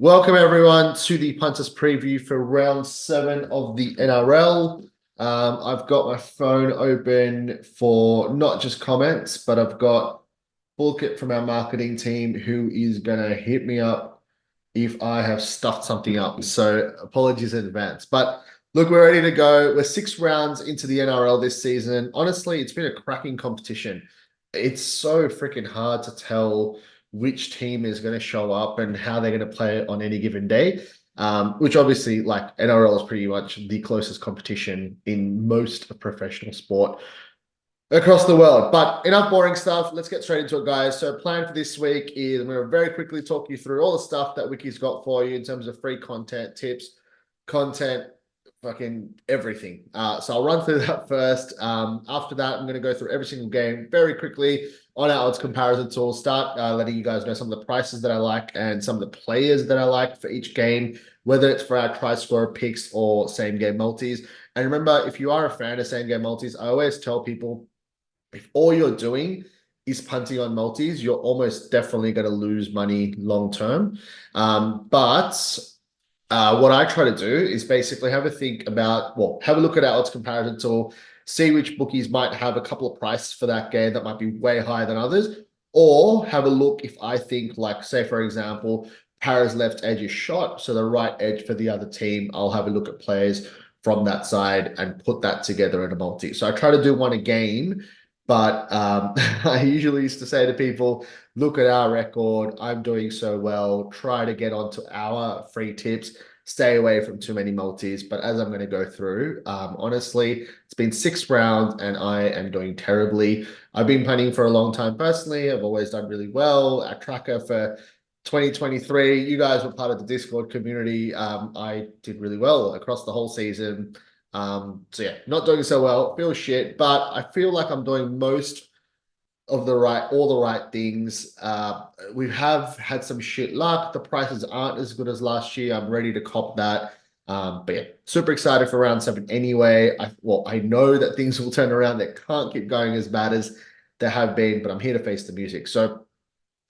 Welcome everyone to the Punters preview for round 7 of the NRL. I've got my phone open for not just comments, but I've got Bulkit from our marketing team who is going to hit me up if I have stuffed something up. So apologies in advance. But look, we're ready to go. We're 6 rounds into the NRL this season. Honestly, it's been a cracking competition. It's so freaking hard to tell which team is going to show up and how they're going to play on any given day. Which obviously, like NRL is pretty much the closest competition in most of professional sport across the world. But enough boring stuff. Let's get straight into it, guys. So plan for this week is I'm going to very quickly talk you through all the stuff that Wicky's got for you in terms of free content, tips, content, fucking everything. So I'll run through that first. After that, I'm going to go through every single game very quickly on our odds comparison tool. Start letting you guys know some of the prices that I like and some of the players that I like for each game, whether it's for our try scorer picks or same game multis. And remember, if you are a fan of same game multis, I always tell people if all you're doing is punting on multis, you're almost definitely going to lose money long term. But what I try to do is basically have a think about, have a look at our odds comparison tool, see which bookies might have a couple of prices for that game that might be way higher than others, or have a look if I think, like, say, for example, Para's left edge is shot, so the right edge for the other team, I'll have a look at players from that side and put that together in a multi. So I try to do one a game, but I usually used to say to people, look at our record. I'm doing so well. Try to get onto our free tips. Stay away from too many multis. But as I'm going to go through, honestly, it's been 6 rounds and I am doing terribly. I've been punting for a long time personally. I've always done really well. Our tracker for 2023, you guys were part of the Discord community. I did really well across the whole season. So yeah, not doing so well, feels shit, but I feel like I'm doing most of all the right things. We have had some shit luck. The prices aren't as good as last year. I'm ready to cop that. But yeah, super excited for round 7 anyway. I know that things will turn around. They can't keep going as bad as they have been, but I'm here to face the music. So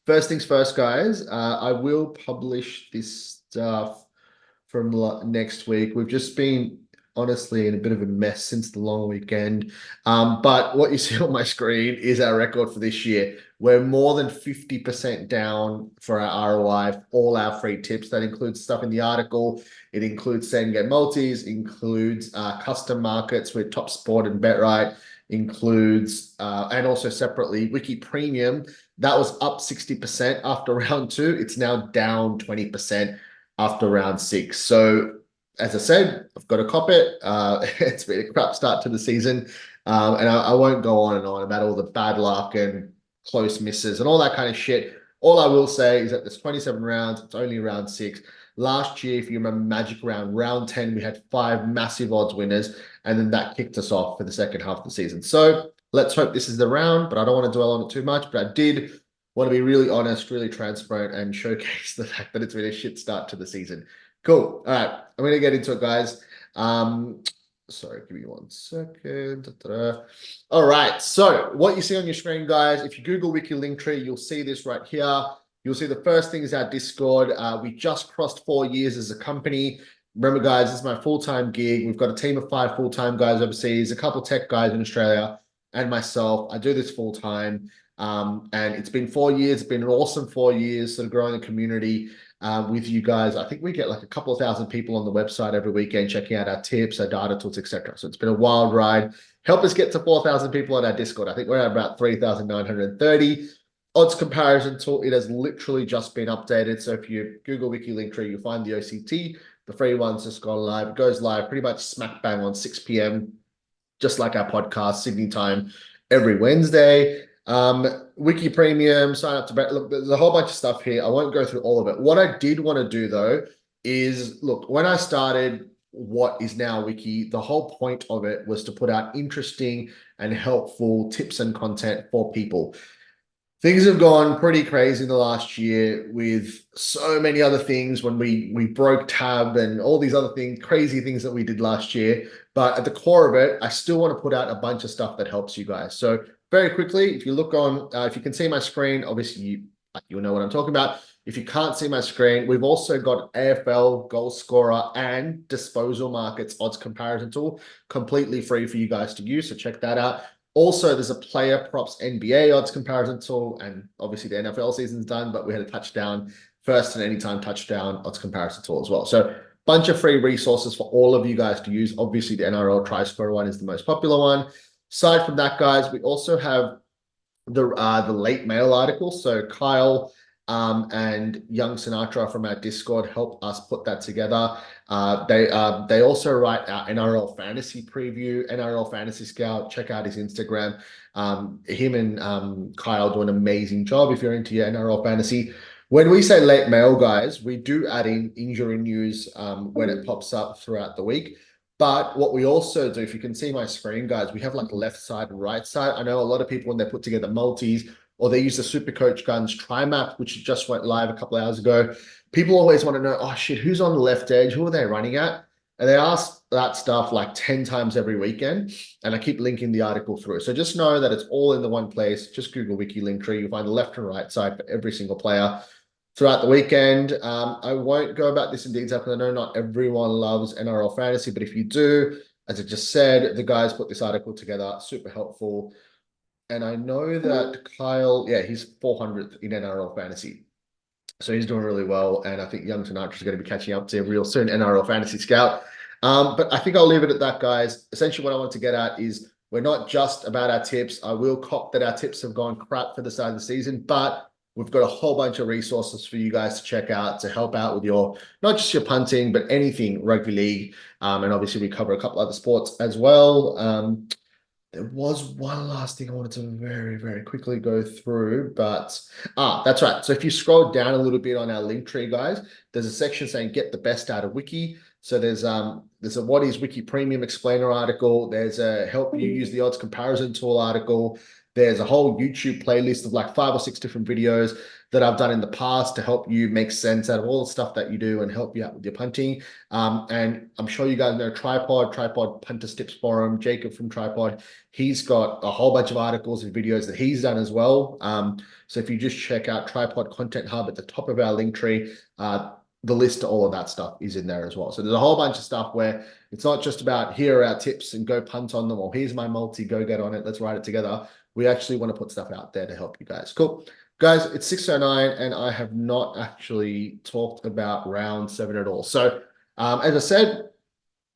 first things first, guys, I will publish this stuff from next week. We've just been honestly in a bit of a mess since the long weekend. But what you see on my screen is our record for this year. We're more than 50% down for our ROI, all our free tips. That includes stuff in the article. It includes same game multis, includes custom markets with Top Sport and BetRight, includes, and also separately, Wicky Premium. That was up 60% after round 2. It's now down 20% after round 6. So as I said, I've got to cop it. It's been a crap start to the season. And I won't go on and on about all the bad luck and close misses and all that kind of shit. All I will say is that there's 27 rounds. It's only round 6. Last year, if you remember Magic round 10, we had 5 massive odds winners. And then that kicked us off for the second half of the season. So let's hope this is the round, but I don't want to dwell on it too much. But I did want to be really honest, really transparent, and showcase the fact that it's been a shit start to the season. Cool. All right. I'm going to get into it, guys. Sorry, give me 1 second. All right. So what you see on your screen, guys, if you Google Wicky Linktree, you'll see this right here. You'll see the first thing is our Discord. We just crossed 4 years as a company. Remember, guys, this is my full-time gig. We've got a team of 5 full-time guys overseas, a couple tech guys in Australia, and myself. I do this full-time. And it's been 4 years. It's been an awesome 4 years, sort of growing the community with you guys. I think we get like a couple of thousand people on the website every weekend checking out our tips, our data tools, etc. So it's been a wild ride. Help us get to 4,000 people on our Discord. I think we're at about 3,930. Odds comparison tool, it has literally just been updated. So if you Google Wicky Linktree, you'll find the OCT. The free one's just gone live. It goes live pretty much smack bang on 6 p.m., just like our podcast, Sydney time, every Wednesday. Wicky Premium, sign up to bet. Look, there's a whole bunch of stuff here. I won't go through all of it. What I did want to do though is, look, when I started what is now Wicky, the whole point of it was to put out interesting and helpful tips and content for people. Things have gone pretty crazy in the last year with so many other things when we broke tab and all these other things, crazy things that we did last year. But at the core of it, I still want to put out a bunch of stuff that helps you guys. So very quickly, if you look on, if you can see my screen, obviously you'll know what I'm talking about. If you can't see my screen, we've also got AFL goal scorer and disposal markets odds comparison tool completely free for you guys to use. So check that out. Also, there's a player props NBA odds comparison tool, and obviously the NFL season's done, but we had a touchdown, first and anytime touchdown odds comparison tool as well. So bunch of free resources for all of you guys to use. Obviously, the NRL try scorer one is the most popular one. Aside from that, guys, we also have the late mail article. So Kyle and Young Sinatra from our Discord help us put that together. They also write our NRL Fantasy preview, NRL Fantasy Scout. Check out his Instagram. Him and Kyle do an amazing job if you're into your NRL Fantasy. When we say late mail, guys, we do add in injury news when it pops up throughout the week. But what we also do, if you can see my screen, guys, we have like left side and right side. I know a lot of people when they put together multis or they use the SuperCoach Guns Tri-Map, which just went live a couple of hours ago. People always want to know, oh shit, who's on the left edge? Who are they running at? And they ask that stuff like 10 times every weekend. And I keep linking the article through. So just know that it's all in the one place. Just Google Wicky Linktree. You'll find the left and right side for every single player throughout the weekend. I won't go about this in detail because I know not everyone loves NRL fantasy, but if you do, as I just said, the guys put this article together, super helpful. And I know that Kyle, yeah, he's 400th in NRL fantasy. So he's doing really well. And I think Young Sinatra is going to be catching up to him real soon, NRL Fantasy Scout. But I think I'll leave it at that, guys. Essentially, what I want to get at is we're not just about our tips. I will cop that our tips have gone crap for the start of the season, but we've got a whole bunch of resources for you guys to check out to help out with your, not just your punting, but anything rugby league. And obviously we cover a couple other sports as well. There was one last thing I wanted to very, very quickly go through, but that's right. So if you scroll down a little bit on our link tree, guys, there's a section saying get the best out of Wiki. So there's a what is Wiki Premium Explainer article. There's a help you use the odds comparison tool article. There's a whole YouTube playlist of like 5 or 6 different videos that I've done in the past to help you make sense out of all the stuff that you do and help you out with your punting. And I'm sure you guys know Tripod Punter Tips Forum, Jacob from Tripod. He's got a whole bunch of articles and videos that he's done as well. So if you just check out Tripod Content Hub at the top of our link tree, the list to all of that stuff is in there as well. So there's a whole bunch of stuff where it's not just about here are our tips and go punt on them, or here's my multi, go get on it, let's write it together. We actually want to put stuff out there to help you guys. Cool. Guys, it's 6:09 and I have not actually talked about round 7 at all. So as I said,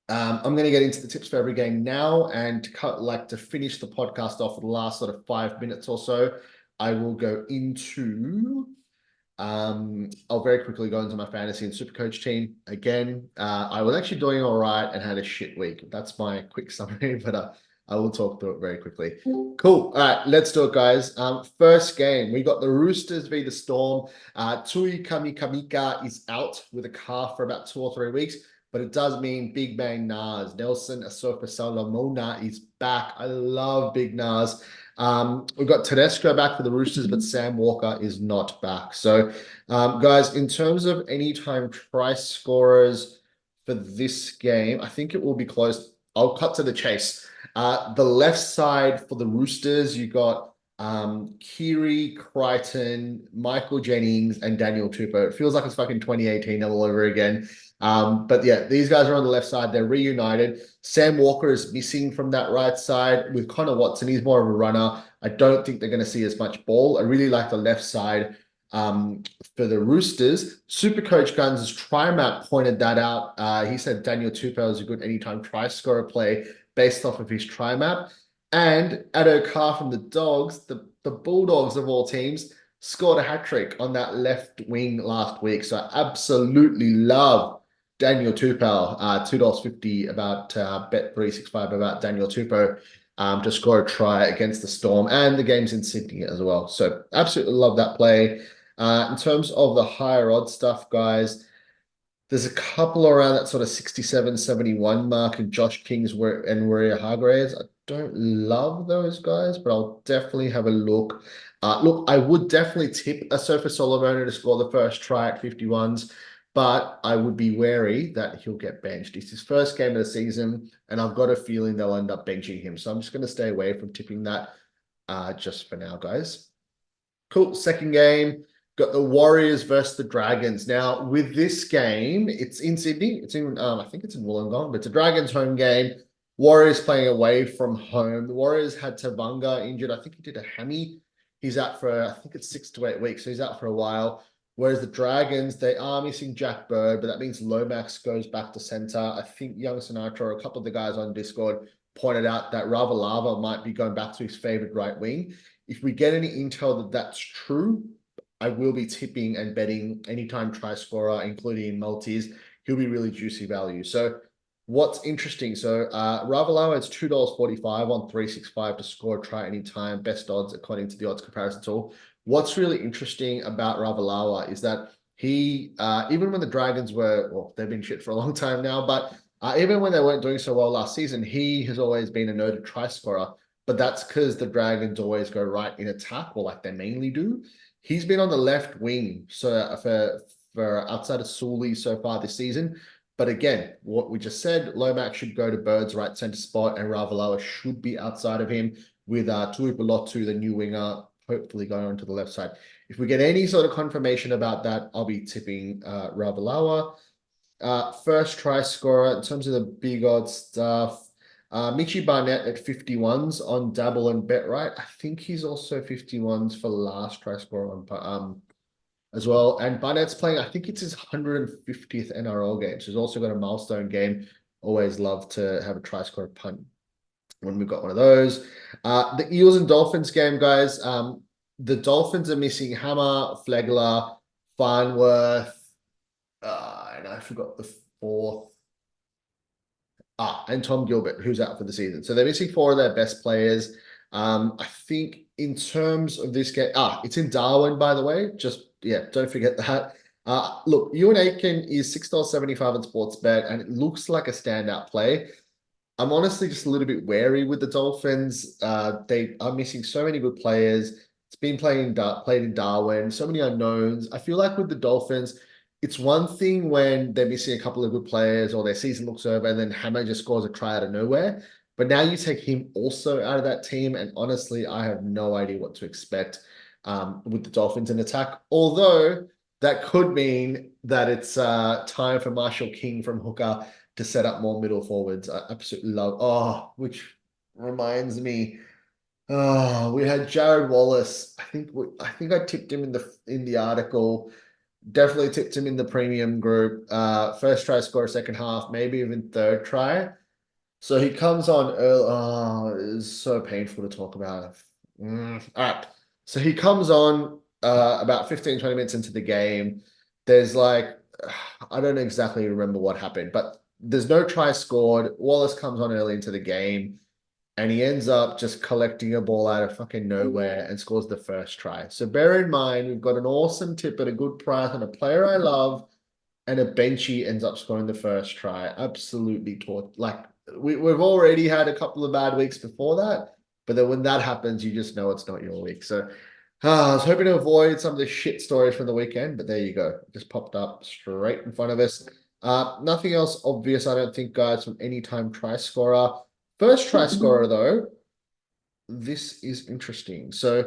I'm going to get into the tips for every game now, and to finish the podcast off for the last sort of 5 minutes or so, I will go into I'll very quickly go into my fantasy and SuperCoach team again. I was actually doing all right and had a shit week. That's my quick summary, but I will talk through it very quickly. Cool. All right, let's do it, guys. First game, we got the Roosters v the Storm. Tui Kamika is out with a calf for about 2 or 3 weeks, but it does mean Big Bang Nas. Nelson Asofa Solomona is back. I love Big Nas. We've got Tedesco back for the Roosters, but Sam Walker is not back. So, guys, in terms of anytime try scorers for this game, I think it will be close. I'll cut to the chase. The left side for the Roosters, you got Kiri, Crichton, Michael Jennings, and Daniel Tupou. It feels like it's fucking 2018 all over again. But yeah, these guys are on the left side. They're reunited. Sam Walker is missing from that right side with Connor Watson. He's more of a runner. I don't think they're going to see as much ball. I really like the left side for the Roosters. SuperCoach Guns' Tri-Map pointed that out. He said Daniel Tupou is a good anytime try scorer play based off of his Tri-Map. And Addo Carr from the Dogs, the Bulldogs of all teams, scored a hat-trick on that left wing last week. So I absolutely love Daniel Tupou, $2.50 about Bet365 about Daniel Tupou to score a try against the Storm, and the game's in Sydney as well. So absolutely love that play. In terms of the higher odds stuff, guys, there's a couple around that sort of 67, 71 mark, and Josh Kings and Warrior Hargraves. I don't love those guys, but I'll definitely have a look. Look, I would definitely tip a Surface Solomona to score the first try at 51s, but I would be wary that he'll get benched. It's his first game of the season, and I've got a feeling they'll end up benching him. So I'm just going to stay away from tipping that just for now, guys. Cool. Second game. got the Warriors versus the Dragons. Now, with this game, it's in Sydney. It's in, I think it's in Wollongong, but it's a Dragons home game. Warriors playing away from home. The Warriors had Tavanga injured. I think he did a hammy. He's out for, I think it's 6 to 8 weeks. So he's out for a while. Whereas the Dragons, they are missing Jack Bird, but that means Lomax goes back to center. I think Young Sinatra, a couple of the guys on Discord, pointed out that Ravalava might be going back to his favorite right wing. If we get any intel that that's true, I will be tipping and betting anytime try scorer, including in multis. He'll be really juicy value. So what's interesting? So Ravalawa is $2.45 on 365 to score a try anytime. Best odds according to the odds comparison tool. What's really interesting about Ravalawa is that he, even when the Dragons were, well, they've been shit for a long time now, but even when they weren't doing so well last season, he has always been a noted try scorer. But that's because the Dragons always go right in attack, or like they mainly do. He's been on the left wing so for outside of Sully so far this season. But again, what we just said, Lomax should go to Bird's right center spot, and Ravalawa should be outside of him with Tuipulotu, the new winger, hopefully going on to the left side. If we get any sort of confirmation about that, I'll be tipping Ravalawa. First try scorer in terms of the big odds stuff. Michi Barnett at 51s on Dabble and BetRight. I think he's also 51s for last try scorer on as well. And Barnett's playing, I think it's his 150th NRL game. So he's also got a milestone game. Always love to have a try scorer punt when we've got one of those. The Eels and Dolphins game, guys. The Dolphins are missing Hammer, Flegler, Farnworth, and I forgot the fourth. And Tom Gilbert, who's out for the season. So they're missing 4 of their best players. I think in terms of this game, it's in Darwin, by the way. Just, yeah, don't forget that. Look, Ewan Aitken is $6.75 on Sportsbet, and it looks like a standout play. I'm honestly just a little bit wary with the Dolphins. They are missing so many good players. It's been played in Darwin, so many unknowns. I feel like with the Dolphins, it's one thing when they're missing a couple of good players or their season looks over and then Hammer just scores a try out of nowhere. But now you take him also out of that team, and honestly, I have no idea what to expect with the Dolphins in attack. Although that could mean that it's time for Marshall King from hooker to set up more middle forwards. I absolutely love. Which reminds me, we had Jared Wallace. I think I tipped him in the article. Definitely tipped him in the premium group. First try score, second half, maybe even third try. So he comes on early. It's so painful to talk about. All right. So he comes on about 15, 20 minutes into the game. There's like, I don't exactly remember what happened, but there's no try scored. Wallace comes on early into the game, and he ends up just collecting a ball out of fucking nowhere and scores the first try. So bear in mind, we've got an awesome tip at a good price on a player I love, and a benchy ends up scoring the first try. Absolutely like we've already had a couple of bad weeks before that, but then when that happens, you just know it's not your week. So I was hoping to avoid some of the shit stories from the weekend, but there you go. It just popped up straight in front of us. Nothing else obvious, I don't think, guys, from anytime try scorer. First try scorer, though, this is interesting. So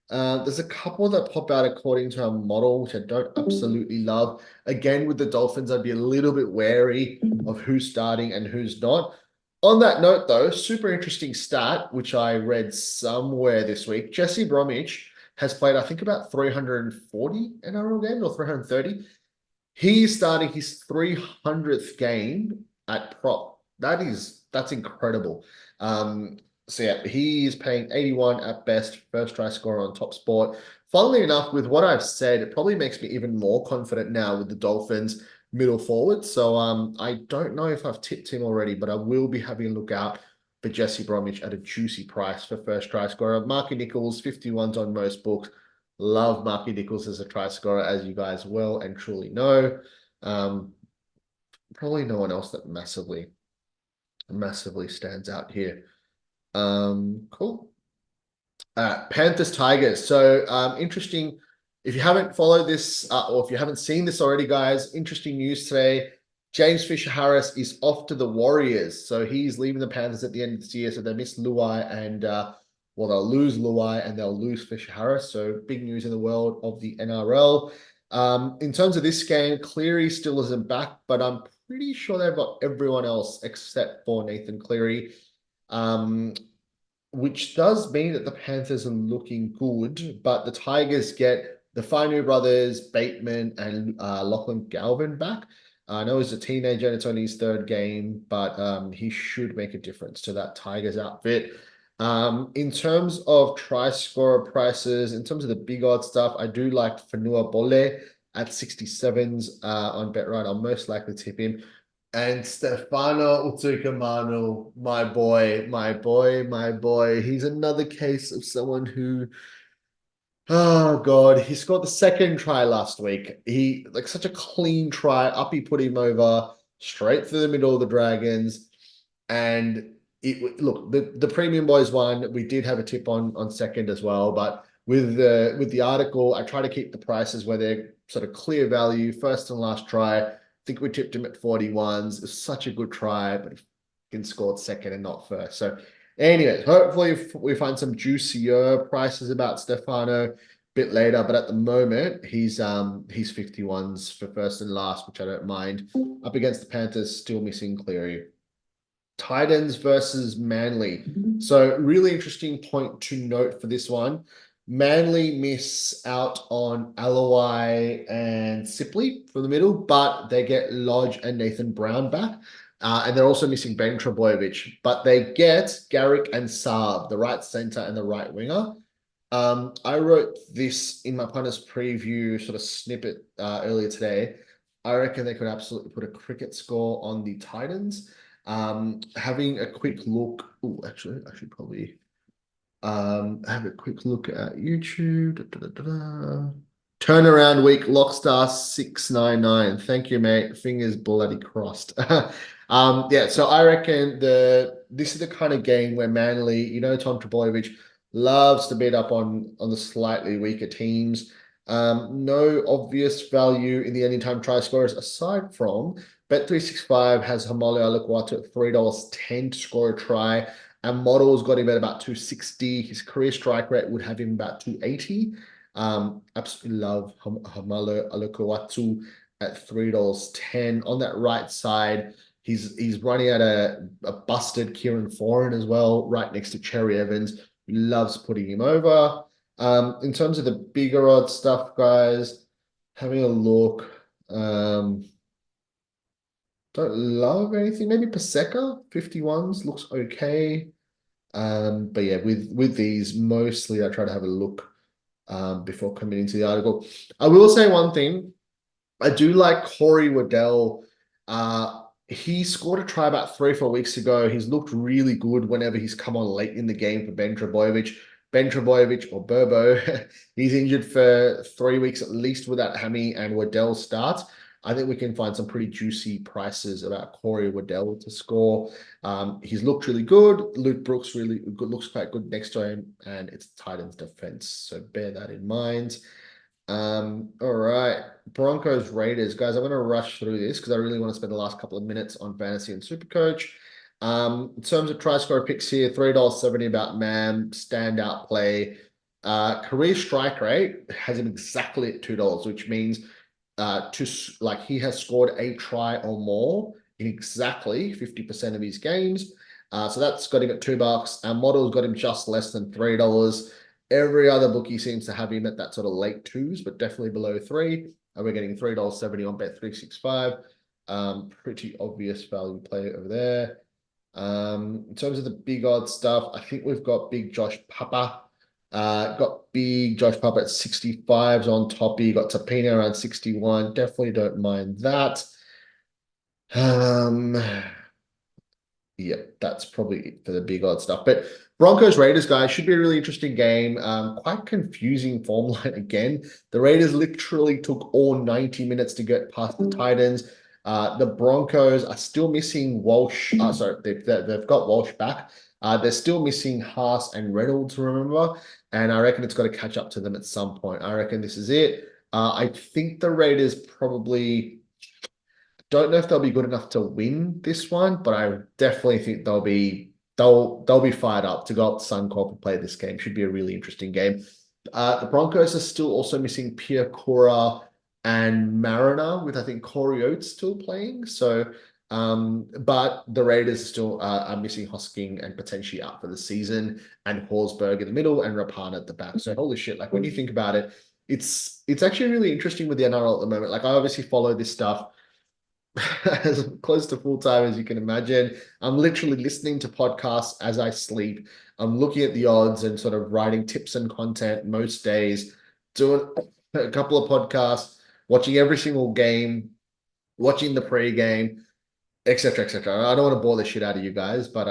there's a couple that pop out according to our model, which I don't absolutely love. Again, with the Dolphins, I'd be a little bit wary of who's starting and who's not. On that note, though, super interesting stat, which I read somewhere this week. Jesse Bromwich has played, I think, about 340 NRL games or 330. He's starting his 300th game at prop. That's incredible. So yeah, he's paying 81 at best, first try scorer on Top Sport. Funnily enough, with what I've said, it probably makes me even more confident now with the Dolphins middle forward. So I don't know if I've tipped him already, but I will be having a look out for Jesse Bromwich at a juicy price for first try scorer. Marky Nichols, 51s on most books. Love Marky Nichols as a try scorer, as you guys well and truly know. Probably no one else that massively stands out here. Cool. Panthers Tigers. So interesting. If you haven't followed this or if you haven't seen this already, guys, interesting news today. James Fisher-Harris is off to the Warriors. So he's leaving the Panthers at the end of this year. So they miss Luai and Well, they'll lose Luai and they'll lose Fisher Harris. So big news in the world of the NRL. In terms of this game, Cleary still isn't back, but I'm pretty sure they've got everyone else except for Nathan Cleary. Which does mean that the Panthers are looking good, but the Tigers get the Fainu brothers, Bateman, and Lachlan Galvin back. I know he's a teenager and it's only his third game, but he should make a difference to that Tigers outfit. In terms of try scorer prices, in terms of the big odd stuff, I do like Fanua Bole at 67s on BetRight. I'll most likely tip him. And Stefano Utoikamanu, my boy, my boy, my boy. He's another case of someone who, oh God, he scored the second try last week. He, like, such a clean try. Up, he put him over straight through the middle of the Dragons. And look, the premium boys won. We did have a tip on second as well, but with the article, I try to keep the prices where they're sort of clear value, first and last try. Think we tipped him at 41s. It's such a good try, but he scored second and not first. So anyway, hopefully we find some juicier prices about Stefano a bit later. But at the moment, he's 51s for first and last, which I don't mind. Up against the Panthers, still missing Cleary. Titans versus Manly. So really interesting point to note for this one. Manly miss out on Alawai and Sipley from the middle, but they get Lodge and Nathan Brown back. And they're also missing Ben Trebojevic, but they get Garrick and Saab, the right center and the right winger. I wrote this in my punters preview sort of snippet earlier today. I reckon they could absolutely put a cricket score on the Titans. Having a quick look. Oh, actually, I should probably have a quick look at YouTube. Turnaround week, Lockstar 699. Thank you, mate. Fingers bloody crossed. Yeah, so I reckon this is the kind of game where Manly, Tom Trbojevic loves to beat up on the slightly weaker teams. No obvious value in the anytime try scorers aside from Bet365 has Hamale Alakwatu at $3.10 to score a try. And Model's got him at about 260. His career strike rate would have him about 280. Absolutely love Hamale Alakwatu at $3.10. On that right side, he's running at a busted Kieran Foran as well, right next to Cherry Evans. Loves putting him over. In terms of the bigger odd stuff, guys, having a look. Don't love anything. Maybe Paseka 51s looks okay. But yeah, with these, mostly I try to have a look before committing to the article. I will say one thing. I do like Corey Waddell. He scored a try about 3 or 4 weeks ago. He's looked really good whenever he's come on late in the game for Ben Trebojevic. Ben Trebojevic or Burbo, he's injured for 3 weeks at least with that hammy, and Waddell starts. I think we can find some pretty juicy prices about Corey Waddell to score. He's looked really good. Luke Brooks really good, looks quite good next to him, and it's Titans defense. So bear that in mind. All right, Broncos Raiders, guys. I'm going to rush through this because I really want to spend the last couple of minutes on fantasy and Supercoach. In terms of try score picks here, $3.70 about Mam, standout play. Career strike rate has him exactly at $2, which means he has scored a try or more in exactly 50% of his games. So that's got him at $2. Our model's got him just less than $3. Every other bookie seems to have him at that sort of late twos, but definitely below $3. And we're getting $3.70 on Bet365. Pretty obvious value play over there. In terms of the big odd stuff, I think we've got big Josh Papa. Got big Josh Papa at 65s on Toppy. Got Tapina around 61. Definitely don't mind that. Yeah, that's probably it for the big odd stuff. But Broncos Raiders, guys, should be a really interesting game. Quite confusing form line again. The Raiders literally took all 90 minutes to get past the Titans. The Broncos are still missing Walsh. Sorry, they've got Walsh back. They're still missing Haas and Reynolds, remember? And I reckon it's got to catch up to them at some point. I reckon this is it. I think the Raiders probably don't know if they'll be good enough to win this one, but I definitely think they'll be they'll be fired up to go up to Suncorp and play this game. Should be a really interesting game. The Broncos are still also missing Pia Cora and Mariner, with I think Corey Oates still playing. So, but the Raiders still are missing Hosking and potentially out for the season, and Horsburgh in the middle and Rapana at the back. So holy shit! Like when you think about it, it's actually really interesting with the NRL at the moment. Like I obviously follow this stuff as close to full time as you can imagine. I'm literally listening to podcasts as I sleep. I'm looking at the odds and sort of writing tips and content most days, doing a couple of podcasts, watching every single game, watching the pre-game, etc., etc. I don't want to bore the shit out of you guys, but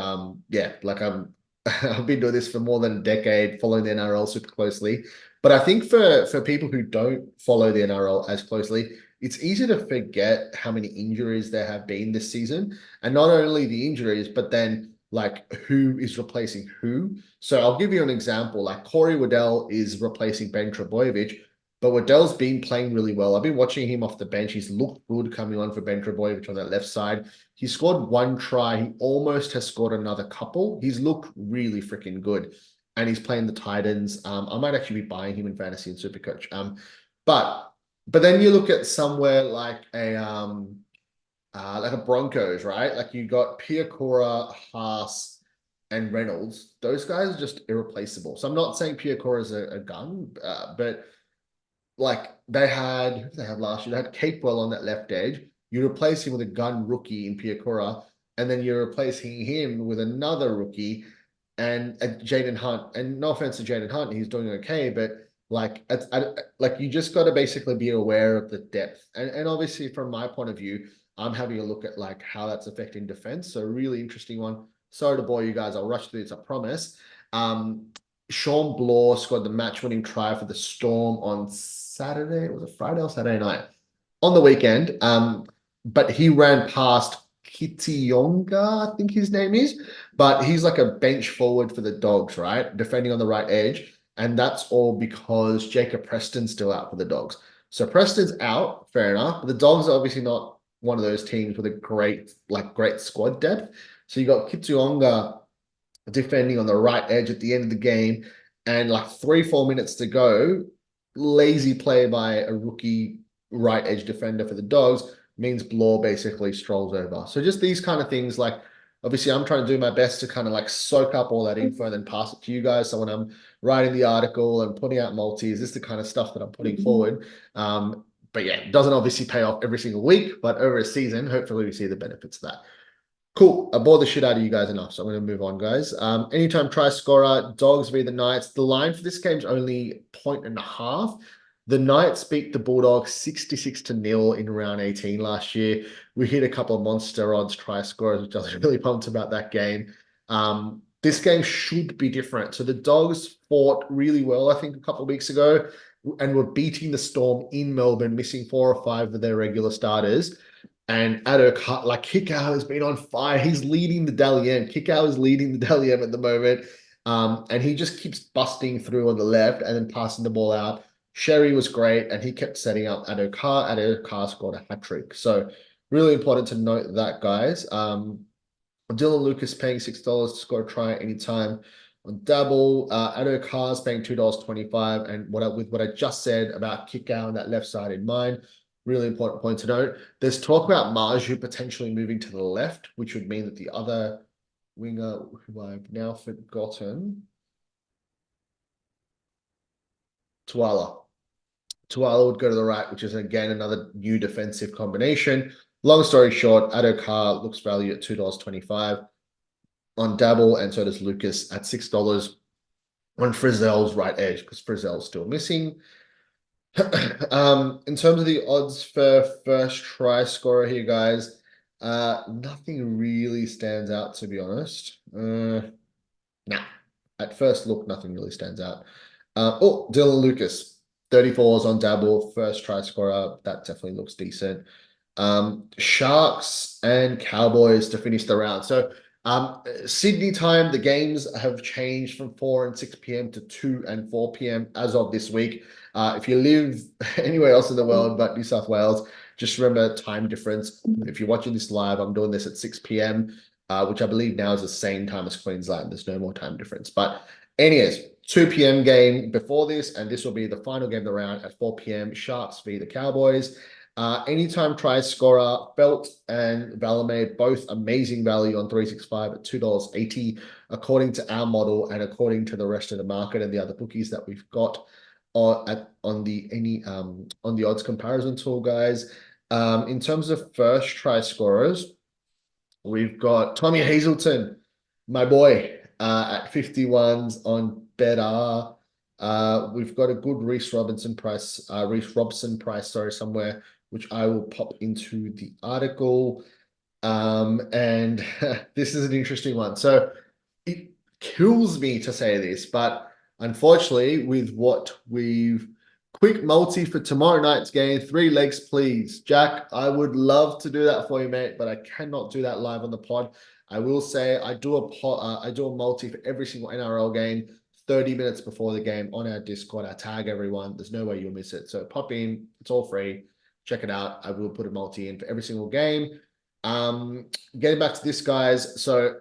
yeah, like I've been doing this for more than a decade, following the NRL super closely. But I think for people who don't follow the NRL as closely, it's easy to forget how many injuries there have been this season, and not only the injuries, but then like who is replacing who. So I'll give you an example. Like Corey Waddell is replacing Ben Trebojevic, but Waddell's been playing really well. I've been watching him off the bench. He's looked good coming on for Ben Trebojevic on that left side. He scored one try. He almost has scored another couple. He's looked really freaking good. And he's playing the Titans. I might actually be buying him in fantasy and Supercoach. But then you look at somewhere like a Broncos, right? Like you got Piakura, Haas, and Reynolds. Those guys are just irreplaceable. So I'm not saying Piakura is a gun, but like they had last year, they had Capewell on that left edge. You replace him with a gun rookie in Piakura, and then you're replacing him with another rookie and Jaden Hunt. And no offense to Jaden Hunt, he's doing okay, but like you just got to basically be aware of the depth. And obviously from my point of view, I'm having a look at like how that's affecting defense. So really interesting one. Sorry to bore you guys. I'll rush through this, I promise. Sean Bloor scored the match-winning try for the Storm on Saturday. Was it Friday or Saturday night? On the weekend. But he ran past Kitionga, I think his name is. But he's like a bench forward for the Dogs, right? Defending on the right edge. And that's all because Jacob Preston's still out for the Dogs. So Preston's out, fair enough. But the Dogs are obviously not one of those teams with a great squad depth. So you got Kitionga defending on the right edge at the end of the game, and like 3-4 minutes to go, lazy play by a rookie right edge defender for the Dogs means Bloor basically strolls over. So just these kind of things, like obviously I'm trying to do my best to kind of like soak up all that info and then pass it to you guys. So when I'm writing the article and putting out multis, this is the kind of stuff that I'm putting forward. But yeah, it doesn't obviously pay off every single week, but over a season, hopefully we see the benefits of that. Cool. I bored the shit out of you guys enough, so I'm going to move on, guys. Anytime try scorer, Dogs v the Knights. The line for this game is only 1.5. The Knights beat the Bulldogs 66-0 in round 18 last year. We hit a couple of monster odds try scorers, which I was really pumped about that game. This game should be different. So the Dogs fought really well, I think, a couple of weeks ago, and were beating the Storm in Melbourne, missing 4 or 5 of their regular starters. And Addo, like Kickow has been on fire. He's leading the Dally M. Kickow is leading the Dally M at the moment. And he just keeps busting through on the left and then passing the ball out. Sherry was great, and he kept setting up Addo Carr. Addo Carr scored a hat-trick. So really important to note that, guys. Dylan Lucas paying $6 to score a try anytime on Dabble. Addo Carr's paying $2.25. And with what I just said about Kickow on that left side in mind, really important point to note. There's talk about Marju potentially moving to the left, which would mean that the other winger, who I've now forgotten, Tuala would go to the right, which is again another new defensive combination. Long story short, Addo Carr looks value at $2.25 on Dabble, and so does Lucas at $6 on Frizzell's right edge, because Frizzell's still missing. In terms of the odds for first try scorer here, guys, nothing really stands out, to be honest. Nah, at first look, nothing really stands out. Dylan Lucas, 34s on Dabble, first try scorer. That definitely looks decent. Sharks and Cowboys to finish the round. So Sydney time, the games have changed from 4 and 6 p.m. to 2 and 4 p.m. as of this week. If you live anywhere else in the world but New South Wales, just remember time difference. If you're watching this live, I'm doing this at 6 p.m. which I believe now is the same time as Queensland. There's no more time difference. But anyways, 2 p.m. game before this, and this will be the final game of the round at 4 p.m. Sharks v the Cowboys. Anytime try scorer, Felt and Valamade, both amazing value on 365 at $2.80, according to our model and according to the rest of the market and the other bookies that we've got on the odds comparison tool, guys. In terms of first try scorers, we've got Tommy Hazelton, my boy, at 51s on Better. We've got a good Reece Robson price, sorry, somewhere, which I will pop into the article. And this is an interesting one. So it kills me to say this, but unfortunately, with what we've quick multi for tomorrow night's game, 3 legs, please. Jack, I would love to do that for you, mate, but I cannot do that live on the pod. I will say I do a multi for every single NRL game 30 minutes before the game on our Discord. I tag everyone. There's no way you'll miss it. So pop in. It's all free. Check it out. I will put a multi in for every single game. Getting back to this, guys. So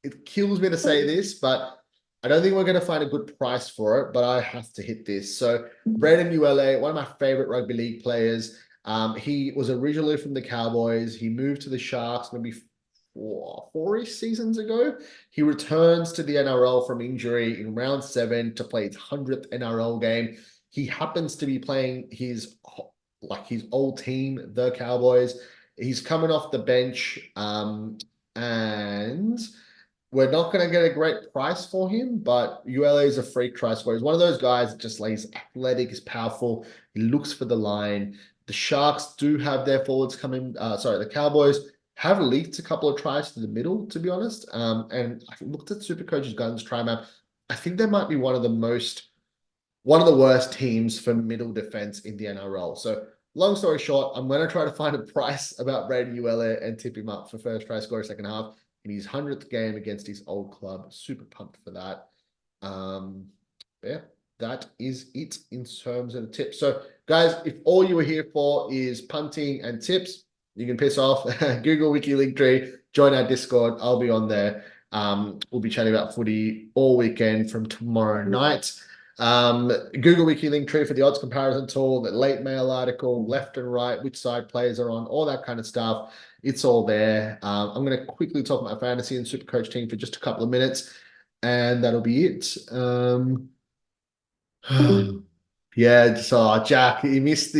it kills me to say this, but I don't think we're going to find a good price for it, but I have to hit this. So Brandon ULA, one of my favorite rugby league players. He was originally from the Cowboys. He moved to the Sharks maybe four-ish seasons ago. He returns to the NRL from injury in round 7 to play his 100th NRL game. He happens to be playing his old team, the Cowboys. He's coming off the bench, and we're not going to get a great price for him, but ULA is a freak try scorer. He's one of those guys that just he's athletic, he's powerful, he looks for the line. The Sharks do have their forwards coming, the Cowboys have leaked a couple of tries to the middle, to be honest. And I looked at SuperCoach's guns try map. I think they might be one of the worst teams for middle defense in the NRL. So long story short, I'm going to try to find a price about Brady ULA and tip him up for first try scorer second half in his 100th game against his old club. Super pumped for that. Yeah, that is it in terms of the tips. So guys, if all you were here for is punting and tips, you can piss off. Google Wicky Linktree, join our Discord. I'll be on there. We'll be chatting about footy all weekend from tomorrow night. Google Wicky Linktree for the odds comparison tool, the late mail article, left and right, which side players are on, all that kind of stuff. It's all there. I'm going to quickly talk about my fantasy and SuperCoach team for just a couple of minutes, and that'll be it. Yeah, so Jack, you missed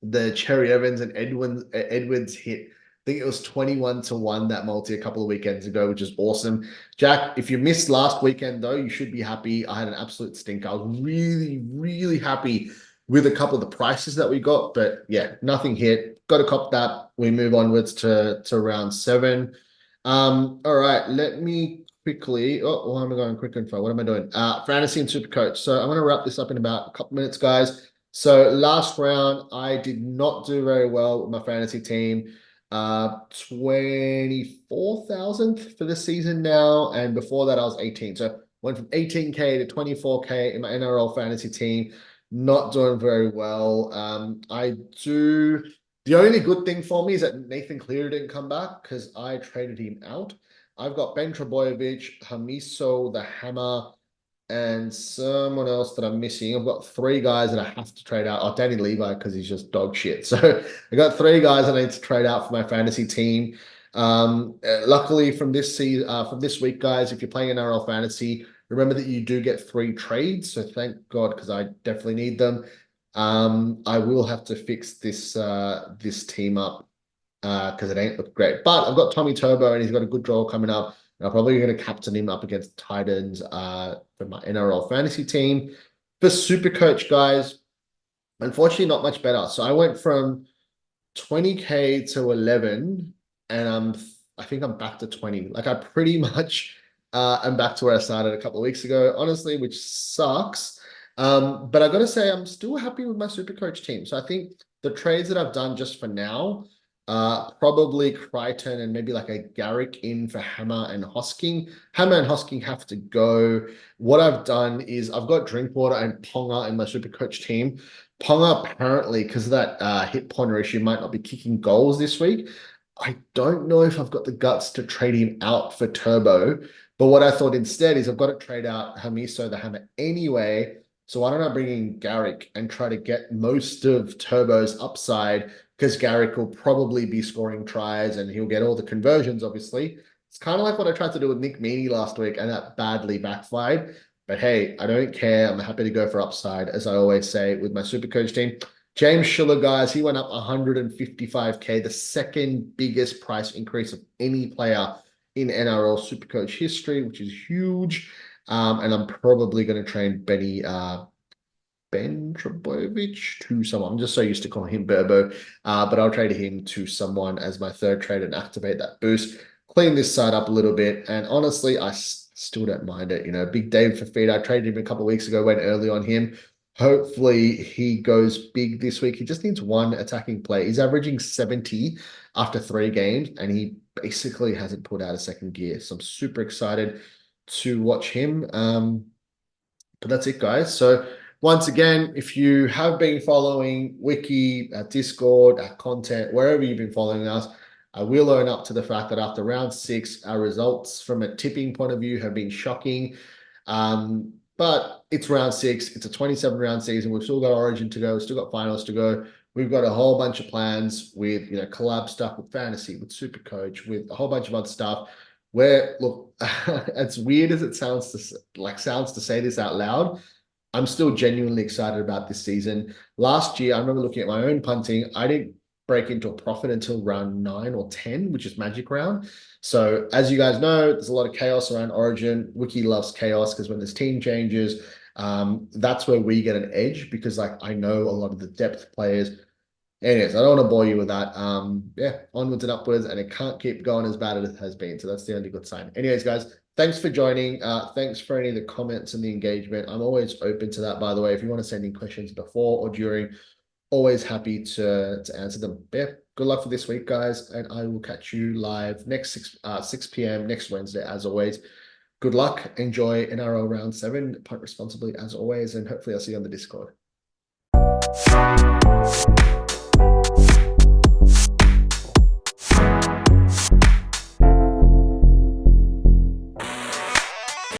the Cherry Evans and Edwards hit. I think it was 21-1 that multi a couple of weekends ago, which is awesome. Jack, if you missed last weekend though, you should be happy. I had an absolute stinker. I was really, really happy with a couple of the prices that we got, but yeah, nothing hit. Got to cop that. We move onwards to round 7. All right, let me quickly. Oh, why am I going quick info? What am I doing? Fantasy and SuperCoach. So I'm going to wrap this up in about a couple minutes, guys. So last round, I did not do very well with my fantasy team. 24,000th for the season now, and before that I was 18. So went from 18k to 24k in my NRL fantasy team. Not doing very well. The only good thing for me is that Nathan Cleary didn't come back because I traded him out. I've got Ben Trebojevic, Hamiso, the Hammer, and someone else that I'm missing. I've got 3 guys that I have to trade out. Oh, Danny Levi, because he's just dog shit. So I got 3 guys I need to trade out for my fantasy team. Luckily from this week, guys, if you're playing NRL fantasy, remember that you do get 3 trades. So thank God, because I definitely need them. I will have to fix this team up because it ain't looked great. But I've got Tommy Turbo and he's got a good draw coming up. I'm probably going to captain him up against the Titans for my NRL fantasy team. For SuperCoach, guys, unfortunately not much better. So I went from 20k to 11 and I think I'm back to 20. Like I pretty much am back to where I started a couple of weeks ago, honestly, which sucks. But I got to say, I'm still happy with my SuperCoach team. So I think the trades that I've done just for now, probably Crichton and maybe like a Garrick in for Hammer and Hosking. Hammer and Hosking have to go. What I've done is I've got Drinkwater and Ponga in my SuperCoach team. Ponga apparently, because of that hit Ponga issue, might not be kicking goals this week. I don't know if I've got the guts to trade him out for Turbo, but what I thought instead is I've got to trade out Hamiso the Hammer anyway. So why don't I bring in Garrick and try to get most of Turbo's upside, because Garrick will probably be scoring tries and he'll get all the conversions, obviously. It's kind of like what I tried to do with Nick Meaney last week, and that badly backfired. But hey, I don't care. I'm happy to go for upside, as I always say with my SuperCoach team. James Schiller, guys, he went up 155K, the second biggest price increase of any player in NRL SuperCoach history, which is huge. And I'm probably going to train Ben Trebojevic to someone. I'm just so used to calling him Burbo, but I'll trade him to someone as my third trade and activate that boost. Clean this side up a little bit, and honestly, I still don't mind it. You know, Big Dave for feed. I traded him a couple of weeks ago, went early on him. Hopefully he goes big this week. He just needs one attacking play. He's averaging 70 after 3 games, and he basically hasn't pulled out a second gear. So I'm super excited to watch him. But that's it, guys. So once again, if you have been following Wicky, Discord, content, wherever you've been following us, I will own up to the fact that after round 6, our results from a tipping point of view have been shocking. But it's round 6. It's a 27-round season. We've still got Origin to go. We've still got finals to go. We've got a whole bunch of plans with, collab stuff with Fantasy, with SuperCoach, with a whole bunch of other stuff. Where, look, as weird as it sounds to say this out loud, I'm still genuinely excited about this season. Last year, I remember looking at my own punting. I didn't break into a profit until round 9 or 10, which is Magic round. So as you guys know, there's a lot of chaos around Origin. Wicky loves chaos because when there's team changes, that's where we get an edge, because I know a lot of the depth players. Anyways, I don't want to bore you with that. Yeah, onwards and upwards, and it can't keep going as bad as it has been. So that's the only good sign. Anyways, guys, thanks for joining. Thanks for any of the comments and the engagement. I'm always open to that, by the way. If you want to send in questions before or during, always happy to answer them. Yeah, good luck for this week, guys, and I will catch you live next 6 p.m. next Wednesday, as always. Good luck. Enjoy NRL round 7. Punt responsibly, as always, and hopefully I'll see you on the Discord.